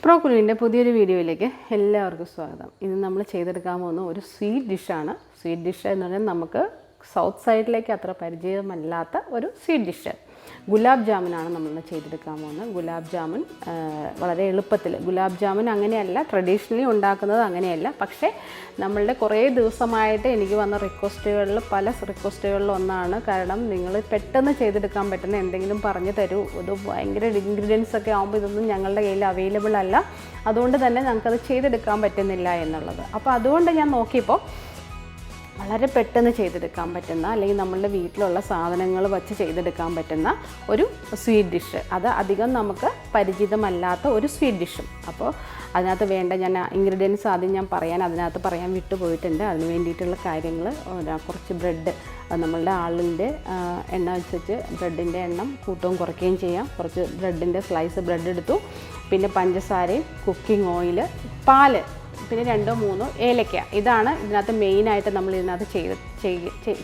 Pro-Culina പുതിയൊരു വീഡിയോയിലേക്ക് എല്ലാവർക്കും സ്വാഗതം. ഇന്ന് നമ്മൾ ചെയ്തെടുക്കാൻ പോകുന്ന ഒരു സ്വീറ്റ് ഡിഷാണ്. സ്വീറ്റ് ഡിഷ് എന്ന് പറഞ്ഞാൽ നമുക്ക് സൗത്ത് സൈഡിലേക്ക് അത്ര പരിചയമല്ലാത്ത ഒരു സ്വീറ്റ് ഡിഷ്. ഗുലാബ് ജാമുനാണ് നമ്മൾ ചെയ്തെടുക്കാൻ പോകുന്നത്. ഗുലാബ് ജാമുൻ വളരെ എളുപ്പത്തിൽ, ഗുലാബ് ജാമുൻ അങ്ങനെയല്ല, ട്രഡീഷണലി ഉണ്ടാക്കുന്നത് അങ്ങനെയല്ല. പക്ഷേ നമ്മളുടെ കുറേ ദിവസമായിട്ട് എനിക്ക് വന്ന റിക്വസ്റ്റുകളിൽ പല റിക്വസ്റ്റുകളിൽ ഒന്നാണ്. കാരണം നിങ്ങൾ പെട്ടെന്ന് ചെയ്തെടുക്കാൻ പറ്റുന്ന എന്തെങ്കിലും പറഞ്ഞു തരൂ, ഇത് ഭയങ്കര ഇൻഗ്രീഡിയൻസ് ഒക്കെ ആകുമ്പോൾ ഇതൊന്നും ഞങ്ങളുടെ കയ്യിൽ അവൈലബിൾ അല്ല, അതുകൊണ്ട് തന്നെ ഞങ്ങൾക്കത് ചെയ്തെടുക്കാൻ പറ്റുന്നില്ല എന്നുള്ളത്. അപ്പോൾ അതുകൊണ്ട് ഞാൻ നോക്കിയപ്പോൾ വളരെ പെട്ടെന്ന് ചെയ്തെടുക്കാൻ പറ്റുന്ന, അല്ലെങ്കിൽ നമ്മളുടെ വീട്ടിലുള്ള സാധനങ്ങൾ വച്ച് ചെയ്തെടുക്കാൻ പറ്റുന്ന ഒരു സ്വീറ്റ് ഡിഷ്, അത് അധികം നമുക്ക് പരിചിതമല്ലാത്ത ഒരു സ്വീറ്റ് ഡിഷും. അപ്പോൾ അതിനകത്ത് വേണ്ട ഞാൻ ഇൻഗ്രീഡിയൻസ് ആദ്യം ഞാൻ അതിനകത്ത് പറയാൻ വിട്ടുപോയിട്ടുണ്ട്. അതിന് വേണ്ടിയിട്ടുള്ള കാര്യങ്ങൾ, കുറച്ച് ബ്രെഡ്, നമ്മളുടെ ആളിൻ്റെ എണ്ണ അനുസരിച്ച് ബ്രെഡിൻ്റെ എണ്ണം കൂട്ടുകയും കുറയ്ക്കുകയും ചെയ്യാം. കുറച്ച് ബ്രെഡിൻ്റെ സ്ലൈസ് ബ്രെഡ് എടുത്തു, പിന്നെ പഞ്ചസാരയും കുക്കിംഗ് ഓയിൽ, പാല്, പിന്നെ 2-3 ഏലക്ക. ഇതാണ് ഇതിനകത്ത് മെയിനായിട്ട് നമ്മൾ ഇതിനകത്ത്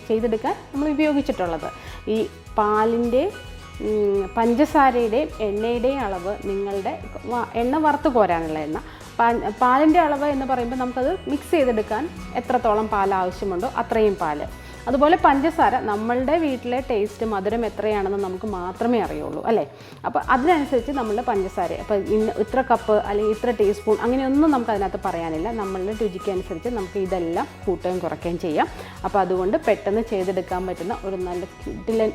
ചെയ്തെടുക്കാൻ നമ്മൾ ഉപയോഗിച്ചിട്ടുള്ളത്. ഈ പാലിൻ്റെ, പഞ്ചസാരയുടെയും എണ്ണയുടെയും അളവ്, നിങ്ങളുടെ എണ്ണ വറുത്ത് കോരാനുള്ള എണ്ണ, പാലിൻ്റെ അളവ് എന്ന് പറയുമ്പോൾ നമുക്കത് മിക്സ് ചെയ്തെടുക്കാൻ എത്രത്തോളം പാൽ ആവശ്യമുണ്ടോ അത്രയും പാല്. അതുപോലെ പഞ്ചസാര, നമ്മളുടെ വീട്ടിലെ ടേസ്റ്റ്, മധുരം എത്രയാണെന്ന് നമുക്ക് മാത്രമേ അറിയുള്ളൂ, അല്ലേ? അപ്പോൾ അതിനനുസരിച്ച് നമ്മളുടെ പഞ്ചസാര, അപ്പോൾ ഇത്ര കപ്പ് അല്ലെങ്കിൽ ഇത്ര ടീസ്പൂൺ അങ്ങനെയൊന്നും നമുക്ക് അതിനകത്ത് പറയാനില്ല. നമ്മളുടെ രുചിക്ക് അനുസരിച്ച് നമുക്ക് ഇതെല്ലാം കൂട്ടുകയും കുറയ്ക്കുകയും ചെയ്യാം. അപ്പോൾ അതുകൊണ്ട് പെട്ടെന്ന് ചെയ്തെടുക്കാൻ പറ്റുന്ന ഒരു നല്ല കിടിലൻ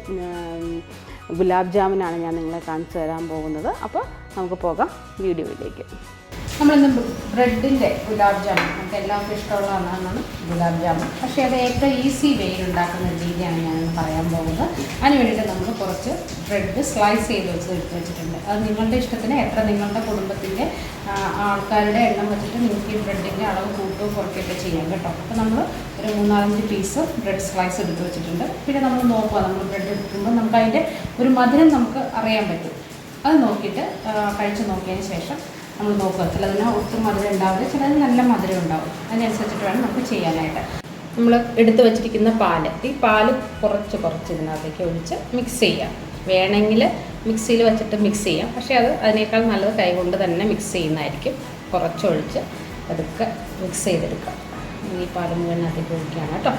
ഗുലാബ് ജാമുനാണ് ഞാൻ നിങ്ങളെ കാണിച്ചു തരാൻ പോകുന്നത്. അപ്പോൾ നമുക്ക് പോകാം വീഡിയോയിലേക്ക്. നമ്മളിന്ന് ബ്രെഡിൻ്റെ ഗുലാബ് ജാമുൻ, നമുക്ക് എല്ലാവർക്കും ഇഷ്ടമുള്ള ഒന്നാണ് ഗുലാബ് ജാമുൻ. പക്ഷേ അത് ഏറ്റവും ഈസി വേയിൽ ഉണ്ടാക്കുന്ന രീതിയാണ് ഞാനിന്ന് പറയാൻ പോകുന്നത്. അതിന് വേണ്ടിയിട്ട് നമ്മൾ കുറച്ച് ബ്രെഡ് സ്ലൈസ് ചെയ്ത് എടുത്ത് വെച്ചിട്ടുണ്ട്. അത് നിങ്ങളുടെ ഇഷ്ടത്തിന്, എത്ര നിങ്ങളുടെ കുടുംബത്തിൻ്റെ ആൾക്കാരുടെ എണ്ണം വെച്ചിട്ട് നിങ്ങൾക്ക് ഈ ബ്രെഡിൻ്റെ അളവ് കൂട്ടുകയോ കുറയ്ക്കുകയൊക്കെ ചെയ്യാം കേട്ടോ. അപ്പോൾ നമ്മൾ ഒരു 3-4 പീസ് ബ്രെഡ് സ്ലൈസ് എടുത്ത് വെച്ചിട്ടുണ്ട്. പിന്നെ നമ്മൾ നോക്കുക, നമ്മൾ ബ്രെഡ് എടുക്കുമ്പോൾ നമുക്ക് അതിൻ്റെ ഒരു മധുരം നമുക്ക് അറിയാൻ പറ്റും. അത് നോക്കിയിട്ട് കഴിച്ച് നോക്കിയതിന് ശേഷം നമ്മൾ നോക്കുക. ചിലതിന് ഒട്ടും മധുരം ഉണ്ടാവില്ല, ചിലതിന് നല്ല മധുരം ഉണ്ടാവും. അതിനനുസരിച്ചിട്ട് വേണം നമുക്ക് ചെയ്യാനായിട്ട്. നമ്മൾ എടുത്ത് വെച്ചിരിക്കുന്ന പാല്, ഈ പാല് കുറച്ച് ഇതിനകത്തേക്ക് ഒഴിച്ച് മിക്സ് ചെയ്യാം. വേണമെങ്കിൽ മിക്സിയിൽ വെച്ചിട്ട് മിക്സ് ചെയ്യാം, പക്ഷേ അതിനേക്കാൾ നല്ലത് കൈകൊണ്ട് തന്നെ മിക്സ് ചെയ്യുന്നതായിരിക്കും. കുറച്ചൊഴിച്ച് അതൊക്കെ മിക്സ് ചെയ്തെടുക്കാം. ഈ പാല് മുഴുവനകത്തേക്ക് ഒഴിക്കുകയാണ് കേട്ടോ.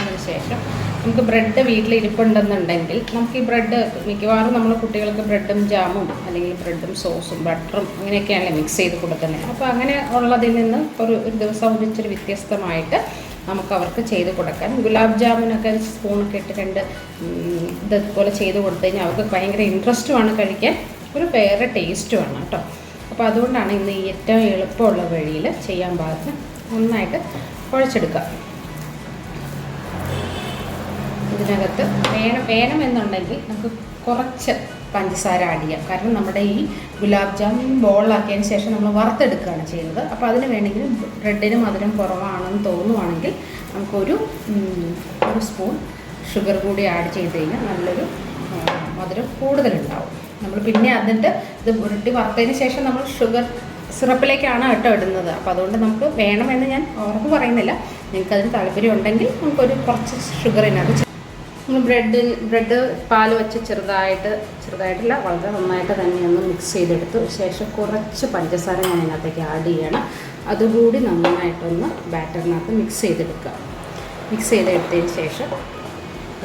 അതിനുശേഷം നമുക്ക് ബ്രെഡ് വീട്ടിൽ ഇരിപ്പുണ്ടെന്നുണ്ടെങ്കിൽ നമുക്ക് ഈ ബ്രെഡ് മിക്കവാറും നമ്മൾ കുട്ടികൾക്ക് ബ്രെഡും ജാമും അല്ലെങ്കിൽ ബ്രെഡും സോസും ബട്ടറും അങ്ങനെയൊക്കെയാണല്ലേ മിക്സ് ചെയ്ത് കൊടുക്കുന്നത്. അപ്പോൾ അങ്ങനെ ഉള്ളതിൽ നിന്ന് ഒരു ദിവസം ഇച്ചിരി വ്യത്യസ്തമായിട്ട് നമുക്ക് അവർക്ക് ചെയ്ത് കൊടുക്കാൻ, ഗുലാബ് ജാമുനൊക്കെ സ്പൂണൊക്കെ ഇട്ട് ഇതുപോലെ ചെയ്ത് കൊടുത്തു കഴിഞ്ഞാൽ അവർക്ക് ഭയങ്കര ഇൻട്രസ്റ്റുമാണ് കഴിക്കാൻ, ഒരു വേറെ ടേസ്റ്റുമാണ് കേട്ടോ. അപ്പോൾ അതുകൊണ്ടാണ് ഇന്ന് ഏറ്റവും എളുപ്പമുള്ള വഴിയിൽ ചെയ്യാൻ പാകത്തിന് നന്നായിട്ട് കുഴച്ചെടുക്കുക. ഇതിനകത്ത് വേണമെന്നുണ്ടെങ്കിൽ നമുക്ക് കുറച്ച് പഞ്ചസാര ആഡ് ചെയ്യാം. കാരണം നമ്മുടെ ഈ ഗുലാബ് ജാമുൻ ബോളിലാക്കിയതിന് ശേഷം നമ്മൾ വറുത്തെടുക്കുകയാണ് ചെയ്യുന്നത്. അപ്പോൾ അതിന് വേണമെങ്കിൽ ബ്രെഡിന് മധുരം കുറവാണെന്ന് തോന്നുവാണെങ്കിൽ നമുക്കൊരു സ്പൂൺ ഷുഗർ കൂടി ആഡ് ചെയ്ത് കഴിഞ്ഞാൽ നല്ലൊരു മധുരം കൂടുതലുണ്ടാവും. നമ്മൾ പിന്നെ ഇത് ഉരുട്ടി വറുത്തതിന് ശേഷം നമ്മൾ ഷുഗർ സിറപ്പിലേക്കാണ് കേട്ടോ ഇടുന്നത്. അപ്പോൾ അതുകൊണ്ട് നമുക്ക് വേണമെന്ന് ഞാൻ ഉറപ്പ് പറയുന്നില്ല. നിങ്ങൾക്കതിന് താല്പര്യം ഉണ്ടെങ്കിൽ നമുക്കൊരു കുറച്ച് ഷുഗറിനകത്ത് നമ്മൾ ബ്രെഡ് പാല് വെച്ച് ചെറുതായിട്ടില്ല, വളരെ നന്നായിട്ട് തന്നെ ഒന്ന് മിക്സ് ചെയ്തെടുത്തു ശേഷം കുറച്ച് പഞ്ചസാര ഞാൻ അതിനകത്തേക്ക് ആഡ് ചെയ്യണം. അതുകൂടി നന്നായിട്ടൊന്ന് ബാറ്ററിനകത്ത് മിക്സ് ചെയ്തെടുക്കുക. മിക്സ് ചെയ്തെടുത്തതിന് ശേഷം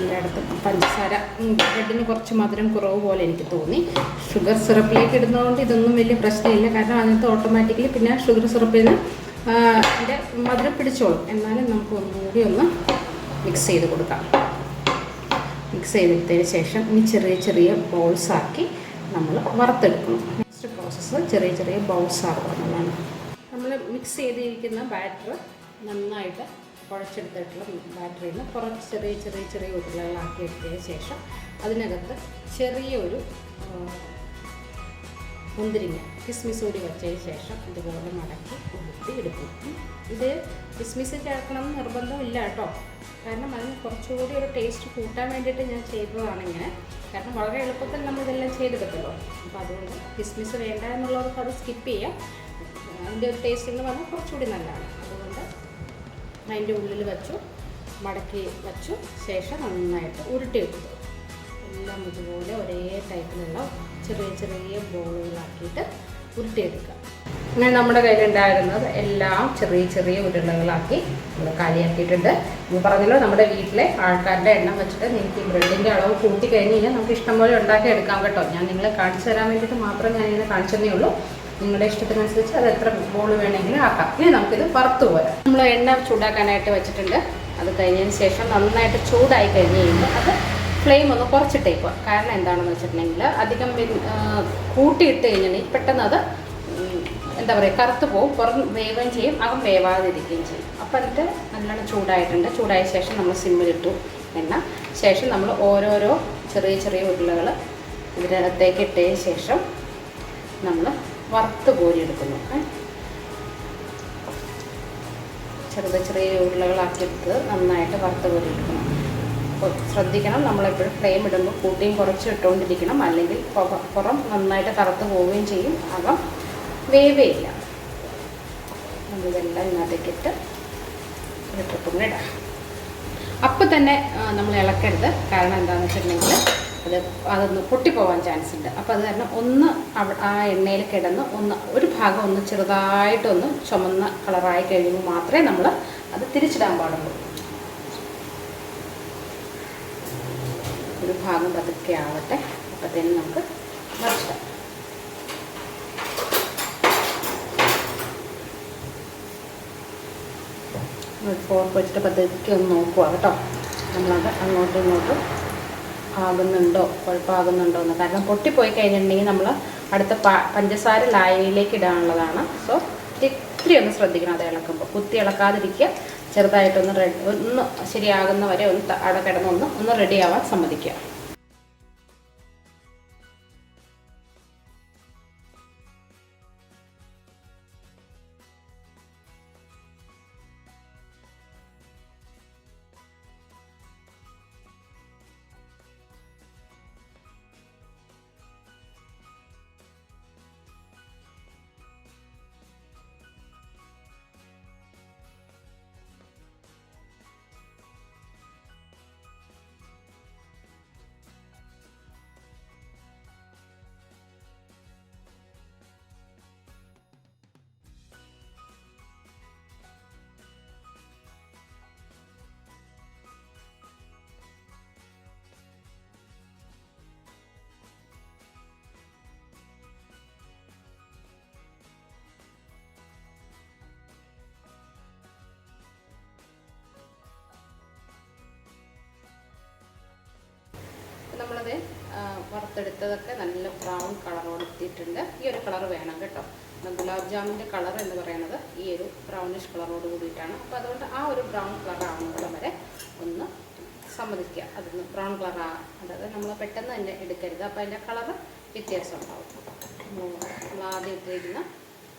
എല്ലായിടത്തും പഞ്ചസാര, ബ്രെഡിന് കുറച്ച് മധുരം കുറവ് പോലെ എനിക്ക് തോന്നി. ഷുഗർ സിറപ്പിലേക്ക് ഇടുന്നതുകൊണ്ട് ഇതൊന്നും വലിയ പ്രശ്നമില്ല. കാരണം അതിനകത്ത് ഓട്ടോമാറ്റിക്കലി പിന്നെ ഷുഗർ സിറപ്പിന് അതിൻ്റെ മധുരം പിടിച്ചോളും. എന്നാലും നമുക്ക് ഒന്നുകൂടി ഒന്ന് മിക്സ് ചെയ്ത് കൊടുക്കാം. മിക്സ് ചെയ്തെടുത്തതിന് ശേഷം ഈ ചെറിയ ബൗൾസാക്കി നമ്മൾ വറുത്തെടുക്കണം. നെക്സ്റ്റ് പ്രോസസ്സ് ചെറിയ ബൗൾസ് ആക്കുന്നതാണ്. നമ്മൾ മിക്സ് ചെയ്തിരിക്കുന്ന ബാറ്റർ നന്നായിട്ട് കുഴച്ചെടുത്തിട്ടുള്ള ബാറ്ററിയിൽ നിന്ന് കുറച്ച് ചെറിയ ഉരുളകളാക്കി എടുത്തതിന് ശേഷം അതിനകത്ത് ചെറിയൊരു മുന്തിരിങ്ങ കിസ്മിസ് കൂടി വെച്ചതിന് ശേഷം ഇതുപോലെ മടക്കി ഉരുട്ടി എടുക്കും. ഇത് കിസ്മിസ് ചേർക്കണം എന്ന് നിർബന്ധമില്ല കേട്ടോ. കാരണം അതിന് കുറച്ചുകൂടി ഒരു ടേസ്റ്റ് കൂട്ടാൻ വേണ്ടിയിട്ട് ഞാൻ ചെയ്തതാണ് ഇങ്ങനെ. കാരണം വളരെ എളുപ്പത്തിൽ നമ്മൾ ഇതെല്ലാം ചെയ്തെടുക്കല്ലോ. അപ്പോൾ അതുകൊണ്ട് കിസ്മിസ് വേണ്ട എന്നുള്ളവർക്ക് അത് സ്കിപ്പ് ചെയ്യാം. അതിൻ്റെ ഒരു ടേസ്റ്റ് എന്ന് പറഞ്ഞാൽ കുറച്ചുകൂടി നല്ലതാണ്. അതുകൊണ്ട് അതിൻ്റെ ഉള്ളിൽ മടക്കി വെച്ചു ശേഷം നന്നായിട്ട് ഉരുട്ടിയെടുത്തു. എല്ലാം ഇതുപോലെ ഒരേ ടൈപ്പിലുള്ള ചെറിയ ബോളുകളാക്കിയിട്ട് ഉരുട്ടിയെടുക്കാം. അങ്ങനെ നമ്മുടെ കയ്യിലുണ്ടായിരുന്നത് എല്ലാം ചെറിയ ചെറിയ ഉരുളകളാക്കി നമ്മൾ കാലിയാക്കിയിട്ടുണ്ട്. നമ്മൾ പറഞ്ഞല്ലോ നമ്മുടെ വീട്ടിലെ ആൾക്കാരുടെ എണ്ണം വെച്ചിട്ട് നിങ്ങൾക്ക് ഈ ബ്രെഡിൻ്റെ അളവ് കൂട്ടി കഴിഞ്ഞ് കഴിഞ്ഞാൽ നമുക്ക് ഇഷ്ടംപോലെ ഉണ്ടാക്കി എടുക്കാം കേട്ടോ. ഞാൻ നിങ്ങളെ കാണിച്ചു തരാൻ വേണ്ടിയിട്ട് മാത്രം ഞാനിങ്ങനെ കാണിച്ചതേ ഉള്ളൂ. നിങ്ങളുടെ ഇഷ്ടത്തിനനുസരിച്ച് അത് എത്ര ബോൾ വേണമെങ്കിലും ആക്കാം. ഇനി നമുക്കിത് വറുത്ത് പോരാം. നമ്മൾ എണ്ണ ചൂടാക്കാനായിട്ട് വെച്ചിട്ടുണ്ട്. അത് കഴിഞ്ഞതിന് ശേഷം നന്നായിട്ട് ചൂടായി കഴിഞ്ഞ് കഴിയുമ്പോൾ അത് ഫ്ലെയിം ഒന്ന് കുറച്ചിട്ടേക്കുക. കാരണം എന്താണെന്ന് വെച്ചിട്ടുണ്ടെങ്കിൽ അധികം കൂട്ടിയിട്ട് കഴിഞ്ഞിട്ടുണ്ടെങ്കിൽ പെട്ടെന്ന് അത് എന്താ പറയുക കറുത്ത് പോവും, പുറം വേവുകയും ചെയ്യും, അകം വേവാതിരിക്കുകയും ചെയ്യും. അപ്പം എന്നിട്ട് നല്ലോണം ചൂടായിട്ടുണ്ട്. ചൂടായ ശേഷം നമ്മൾ സിമ്മിലിട്ടു എണ്ണ. ശേഷം നമ്മൾ ഓരോരോ ചെറിയ ചെറിയ ഉരുളകൾ ഇതിനകത്തേക്ക് ഇട്ടതിന് ശേഷം നമ്മൾ വറുത്ത് കോരിയെടുക്കുന്നു. ചെറിയ ഉരുളകളാക്കിയെടുത്ത് നന്നായിട്ട് വറുത്ത് കോരിയെടുക്കണം. ശ്രദ്ധിക്കണം, നമ്മളെപ്പോഴും ഫ്ലെയിം ഇടുമ്പോൾ കൂട്ടിയും കുറച്ച് ഇട്ടുകൊണ്ടിരിക്കണം, അല്ലെങ്കിൽ പുറം നന്നായിട്ട് കറുത്ത് പോവുകയും ചെയ്യും, അകം വേവേയില്ല. നമ്മളിതെല്ലാം ഇതിനകത്തേക്ക് ഇട്ട് ഇട്ടിട്ടും ഇടാം. അപ്പം തന്നെ നമ്മൾ ഇളക്കരുത്. കാരണം എന്താണെന്ന് വെച്ചിട്ടുണ്ടെങ്കിൽ അതൊന്ന് പൊട്ടിപ്പോവാൻ ചാൻസ് ഉണ്ട്. അപ്പോൾ അത് കാരണം ഒന്ന് ആ എണ്ണയിൽ കിടന്ന് ഒരു ഭാഗം ഒന്ന് ചെറുതായിട്ടൊന്ന് ചുമന്ന കളറായി കഴിയുമ്പോൾ മാത്രമേ നമ്മൾ അത് തിരിച്ചിടാൻ പാടുള്ളൂ. ഒരു ഭാഗം പതുക്കെ ആവട്ടെ. അപ്പോഴത്തേനും നമുക്ക് മറിച്ചിടാം. ഫോർക്ക് വെച്ചിട്ട് പതുക്കെ ഒന്ന് നോക്കുക കേട്ടോ. നമ്മളത് അങ്ങോട്ടും ഇങ്ങോട്ടും ആകുന്നുണ്ടോ, കുഴപ്പമാകുന്നുണ്ടോ എന്ന്. കാരണം പൊട്ടിപ്പോയി കഴിഞ്ഞിട്ടുണ്ടെങ്കിൽ നമ്മൾ അടുത്ത പഞ്ചസാര ലായനിയിലേക്ക് ഇടാനുള്ളതാണ്. സോ ഇത്തിരി ഒന്ന് ശ്രദ്ധിക്കണം. അത് ഇളക്കുമ്പോൾ കുത്തി ഇളക്കാതിരിക്കുക. ചെറുതായിട്ടൊന്ന് ഒന്ന് ശരിയാകുന്ന വരെ ഒന്ന് അവിടെ കിടന്നൊന്ന് റെഡി ആവാൻ സമ്മതിക്കുക. നമ്മളത് വറുത്തെടുത്തതൊക്കെ നല്ല ബ്രൗൺ കളറോട് എത്തിയിട്ടുണ്ട്. ഈ ഒരു കളർ വേണം കേട്ടോ. ഗുലാബ് ജാമിൻ്റെ കളർ എന്ന് പറയുന്നത് ഈ ഒരു ബ്രൗണിഷ് കളറോട് കൂടിയിട്ടാണ്. അപ്പോൾ അതുകൊണ്ട് ആ ഒരു ബ്രൗൺ കളർ ആവുന്നതോടെ വരെ ഒന്ന് സമ്മതിക്കുക. അതൊന്ന് ബ്രൗൺ കളർ അതായത് നമ്മൾ പെട്ടെന്ന് തന്നെ എടുക്കരുത്. അപ്പോൾ അതിൻ്റെ കളർ വ്യത്യാസം ഉണ്ടാവും. നമ്മൾ ആദ്യം ഇട്ടിരിക്കുന്ന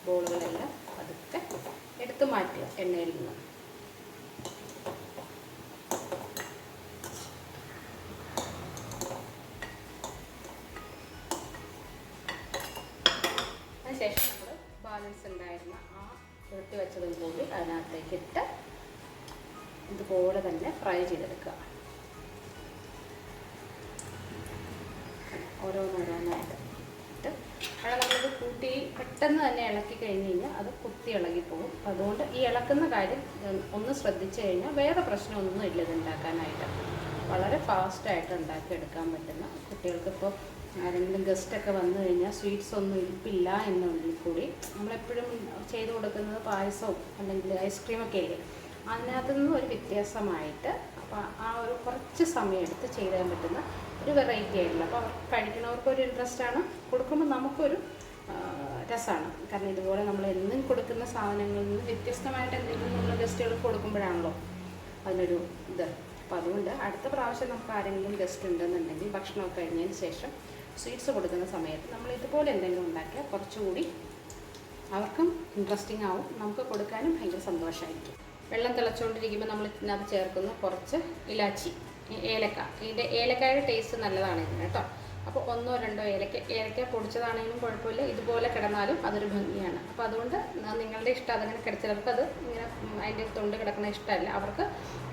ബോളുകളെല്ലാം അതൊക്കെ എടുത്ത് മാറ്റുക എണ്ണയിൽ നിന്ന്. അതിനുശേഷം നമ്മൾ ബാലൻസ് ഉണ്ടായിരുന്ന ആ ഉരുട്ടി വെച്ചതും കൂടി അതിനകത്തേക്ക് ഇട്ട് ഇതുപോലെ തന്നെ ഫ്രൈ ചെയ്തെടുക്കുക. ഓരോന്നോരോന്നായിട്ട് ഇട്ട് അവിടെ നമ്മളിത് കൂട്ടി പെട്ടെന്ന് തന്നെ ഇളക്കി കഴിഞ്ഞ് കഴിഞ്ഞാൽ അത് കുത്തി ഇളകിപ്പോകും. അതുകൊണ്ട് ഈ ഇളക്കുന്ന കാര്യം ഒന്ന് ശ്രദ്ധിച്ചു കഴിഞ്ഞാൽ വേറെ പ്രശ്നമൊന്നും ഇല്ല. ഇത് ഉണ്ടാക്കാനായിട്ട് വളരെ ഫാസ്റ്റായിട്ട് ഉണ്ടാക്കിയെടുക്കാൻ പറ്റുന്ന, കുട്ടികൾക്കിപ്പോൾ ആരെങ്കിലും ഗസ്റ്റൊക്കെ വന്നു കഴിഞ്ഞാൽ സ്വീറ്റ്സ് ഒന്നും ഇരിപ്പില്ല എന്നുണ്ടെങ്കിൽ കൂടി നമ്മളെപ്പോഴും ചെയ്ത് കൊടുക്കുന്നത് പായസവും അല്ലെങ്കിൽ ഐസ്ക്രീമൊക്കെ ഇല്ലേ, അതിനകത്തു നിന്നും ഒരു വ്യത്യാസമായിട്ട് അപ്പോൾ ആ ഒരു കുറച്ച് സമയം എടുത്ത് ചെയ്യാൻ പറ്റുന്ന ഒരു വെറൈറ്റി ആയിട്ടുള്ള, അപ്പോൾ കഴിക്കുന്നവർക്കൊരു ഇൻട്രസ്റ്റാണ്, കൊടുക്കുമ്പോൾ നമുക്കൊരു രസമാണ്. കാരണം ഇതുപോലെ നമ്മൾ എന്നും കൊടുക്കുന്ന സാധനങ്ങളിൽ നിന്ന് വ്യത്യസ്തമായിട്ട് എന്തെങ്കിലും നമ്മൾ ഗസ്റ്റുകൾക്ക് കൊടുക്കുമ്പോഴാണല്ലോ അതിനൊരു ഇത്. അപ്പോൾ അതുകൊണ്ട് അടുത്ത പ്രാവശ്യം നമുക്ക് ആരെങ്കിലും ഗസ്റ്റ് ഉണ്ടെന്നുണ്ടെങ്കിൽ ഭക്ഷണമൊക്കെ കഴിഞ്ഞതിന് ശേഷം സ്വീറ്റ്സ് കൊടുക്കുന്ന സമയത്ത് നമ്മൾ ഇതുപോലെ എന്തെങ്കിലും ഉണ്ടാക്കിയാൽ കുറച്ചുകൂടി അവർക്കും ഇൻട്രസ്റ്റിംഗ് ആവും, നമുക്ക് കൊടുക്കാനും ഭയങ്കര സന്തോഷമായിരിക്കും. വെള്ളം തിളച്ചുകൊണ്ടിരിക്കുമ്പോൾ നമ്മൾ ഇതിനകത്ത് ചേർക്കുന്ന കുറച്ച് ഇലാച്ചി, ഏലക്ക. ഇതിൻ്റെ ഏലക്കായുടെ ടേസ്റ്റ് നല്ലതാണ് ഇതിന് കേട്ടോ. അപ്പോൾ 1 or 2 ഏലക്ക പൊടിച്ചതാണെങ്കിലും കുഴപ്പമില്ല, ഇതുപോലെ കിടന്നാലും അതൊരു ഭംഗിയാണ്. അപ്പോൾ അതുകൊണ്ട് നിങ്ങളുടെ ഇഷ്ടം, അതങ്ങനെ കിടച്ചിലവർക്ക് അത് ഇങ്ങനെ അതിൻ്റെ തൊണ്ട് കിടക്കുന്ന ഇഷ്ടമല്ല, അവർക്ക്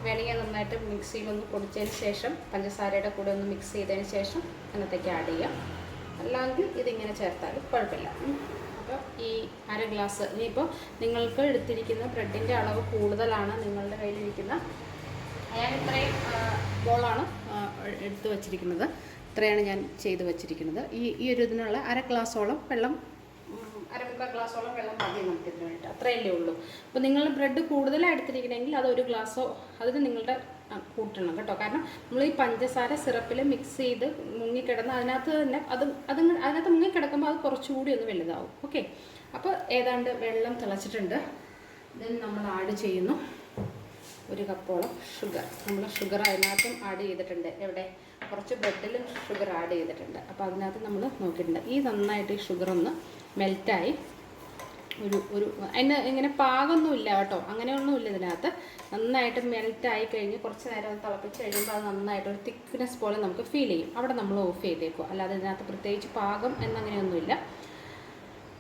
വേണമെങ്കിൽ നന്നായിട്ട് മിക്സിയിലൊന്ന് പൊടിച്ചതിന് ശേഷം പഞ്ചസാരയുടെ കൂടെ ഒന്ന് മിക്സ് ചെയ്തതിന് ശേഷം അതിനകത്തേക്ക് ആഡ് ചെയ്യാം. അല്ലെങ്കിൽ ഇതിങ്ങനെ ചേർത്താലും കുഴപ്പമില്ല. അപ്പോൾ അര ഗ്ലാസ്. ഇനിയിപ്പോൾ നിങ്ങൾക്ക് എടുത്തിരിക്കുന്ന ബ്രെഡിൻ്റെ അളവ് കൂടുതലാണ് നിങ്ങളുടെ കയ്യിലിരിക്കുന്ന, ഞാൻ ഇത്രയും ബോളാണ് എടുത്ത് വച്ചിരിക്കുന്നത്. ഇത്രയാണ് ഞാൻ ചെയ്ത് വച്ചിരിക്കുന്നത്. ഈ ഒരു ഇതിനുള്ള അര ഗ്ലാസോളം വെള്ളം, അരമുക്കാൽ ഗ്ലാസോളം വെള്ളം മതി നമുക്കിതിന് വേണ്ടിയിട്ട്. അത്രയല്ലേ ഉള്ളൂ. അപ്പോൾ നിങ്ങൾ ബ്രെഡ് കൂടുതലാണ് എടുത്തിരിക്കണമെങ്കിൽ അത് ഒരു ഗ്ലാസ്സോ അതിന് നിങ്ങളുടെ കൂട്ടണം കേട്ടോ. കാരണം നമ്മൾ ഈ പഞ്ചസാര സിറപ്പിൽ മിക്സ് ചെയ്ത് മുങ്ങിക്കിടന്ന് അതിനകത്ത് തന്നെ അതിനകത്ത് മുങ്ങിക്കിടക്കുമ്പോൾ അത് കുറച്ചുകൂടി ഒന്ന് വലുതാവും. ഓക്കെ, അപ്പോൾ ഏതാണ്ട് വെള്ളം തിളച്ചിട്ടുണ്ട്. ദെൻ നമ്മൾ ആഡ് ചെയ്യുന്നു ഒരു കപ്പോളം ഷുഗർ. നമ്മൾ ഷുഗർ അതിനകത്തും ആഡ് ചെയ്തിട്ടുണ്ട്. എവിടെ, കുറച്ച് ബ്രെഡിലും ഷുഗർ ആഡ് ചെയ്തിട്ടുണ്ട്. അപ്പോൾ അതിനകത്ത് നമ്മൾ നോക്കിയിട്ടുണ്ട്. ഈ നന്നായിട്ട് ഈ ഷുഗർ ഒന്ന് മെൽറ്റായി അതിന് ഇങ്ങനെ പാകമൊന്നുമില്ല കേട്ടോ, അങ്ങനെയൊന്നുമില്ല. ഇതിനകത്ത് നന്നായിട്ട് മെൽറ്റായി കഴിഞ്ഞ് കുറച്ച് നേരം ഒന്ന് തിളപ്പിച്ച് കഴിയുമ്പോൾ അത് നന്നായിട്ട് ഒരു തിക്നെസ് പോലെ നമുക്ക് ഫീൽ ചെയ്യും. അവിടെ നമ്മൾ ഓഫ് ചെയ്തേക്കും. അല്ലാതെ ഇതിനകത്ത് പ്രത്യേകിച്ച് പാകം എന്നങ്ങനെയൊന്നുമില്ല.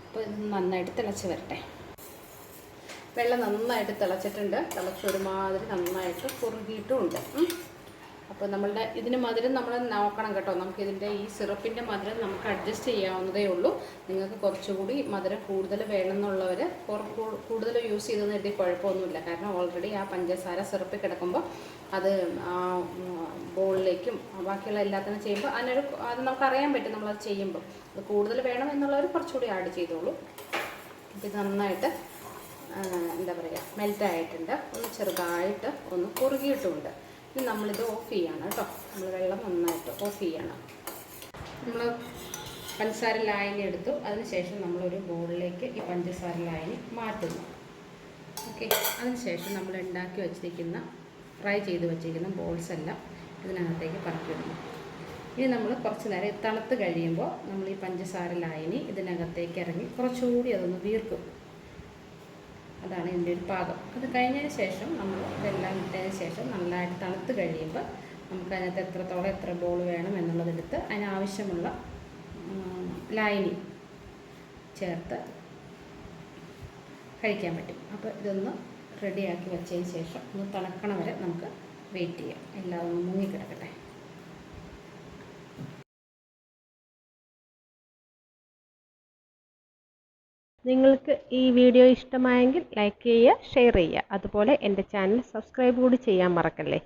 അപ്പോൾ ഇത് നന്നായിട്ട് തിളച്ച് വരട്ടെ. വെള്ളം നന്നായിട്ട് തിളച്ചിട്ടുണ്ട്. തിളച്ചൊരുമാതിരി നന്നായിട്ട് കുറുകിയിട്ടുമുണ്ട്. അപ്പോൾ നമ്മളുടെ ഇതിന് മധുരം നമ്മൾ നോക്കണം കേട്ടോ. നമുക്കിതിൻ്റെ ഈ സിറപ്പിൻ്റെ മധുരം നമുക്ക് അഡ്ജസ്റ്റ് ചെയ്യാവുന്നതേ ഉള്ളൂ. നിങ്ങൾക്ക് കുറച്ചുകൂടി മധുരം കൂടുതൽ വേണമെന്നുള്ളവർ കൂടുതൽ യൂസ് ചെയ്തെന്ന് കരുതി കുഴപ്പമൊന്നുമില്ല. കാരണം ഓൾറെഡി ആ പഞ്ചസാര സിറപ്പിൽ കിടക്കുമ്പോൾ അത് ബോളിലേക്കും ബാക്കിയുള്ള എല്ലാത്തിനും ചെയ്യുമ്പോൾ അത് നമുക്കറിയാൻ പറ്റും നമ്മളത് ചെയ്യുമ്പോൾ. അത് കൂടുതൽ വേണം എന്നുള്ളവർ കുറച്ചുകൂടി ആഡ് ചെയ്തോളൂ. അപ്പോൾ ഇത് നന്നായിട്ട് എന്താ പറയുക മെൽറ്റായിട്ടുണ്ട്. ഒന്ന് ചെറുതായിട്ട് ഒന്ന് കുറുകിയിട്ടുമുണ്ട്. ഇനി നമ്മളിത് ഓഫ് ചെയ്യണം കേട്ടോ. നമ്മൾ വെള്ളം നന്നായിട്ട് ഓഫ് ചെയ്യണം. നമ്മൾ പഞ്ചസാര ലായനി എടുത്തു. അതിനുശേഷം നമ്മളൊരു ബോളിലേക്ക് ഈ പഞ്ചസാര ലായനി മാറ്റുന്നു. ഓക്കെ, അതിനുശേഷം നമ്മൾ ഉണ്ടാക്കി വച്ചിരിക്കുന്ന ഫ്രൈ ചെയ്ത് വച്ചിരിക്കുന്ന ബോൾസ് എല്ലാം ഇതിനകത്തേക്ക് പറക്കിയിടുന്നു. ഇനി നമ്മൾ കുറച്ച് നേരം തണുത്ത് കഴിയുമ്പോൾ നമ്മൾ ഈ പഞ്ചസാര ലായനി ഇതിനകത്തേക്ക് ഇറങ്ങി കുറച്ചുകൂടി അതൊന്ന് വീർക്കും. അതാണ് ഇതിൻ്റെ ഒരു പാകം. അത് കഴിഞ്ഞതിന് ശേഷം നമ്മൾ ഇതെല്ലാം ഇട്ടതിന് ശേഷം നല്ലതായിട്ട് തണുത്ത് കഴിയുമ്പോൾ നമുക്കതിനകത്ത് എത്രത്തോളം എത്ര ബോൾ വേണം എന്നുള്ളതെടുത്ത് അതിനാവശ്യമുള്ള ലായനി ചേർത്ത് കഴിക്കാൻ പറ്റും. അപ്പോൾ ഇതൊന്ന് റെഡിയാക്കി വെച്ചതിന് ശേഷം ഒന്ന് തണുക്കണ വരെ നമുക്ക് വെയിറ്റ് ചെയ്യാം. എല്ലാം ഒന്ന് മുങ്ങിക്കിടക്കട്ടെ. നിങ്ങൾക്ക് ഈ വീഡിയോ ഇഷ്ടമായെങ്കിൽ ലൈക്ക് ചെയ്യുക, ഷെയർ ചെയ്യുക. അതുപോലെ എൻ്റെ ചാനൽ സബ്സ്ക്രൈബ് കൂടി ചെയ്യാൻ മറക്കല്ലേ.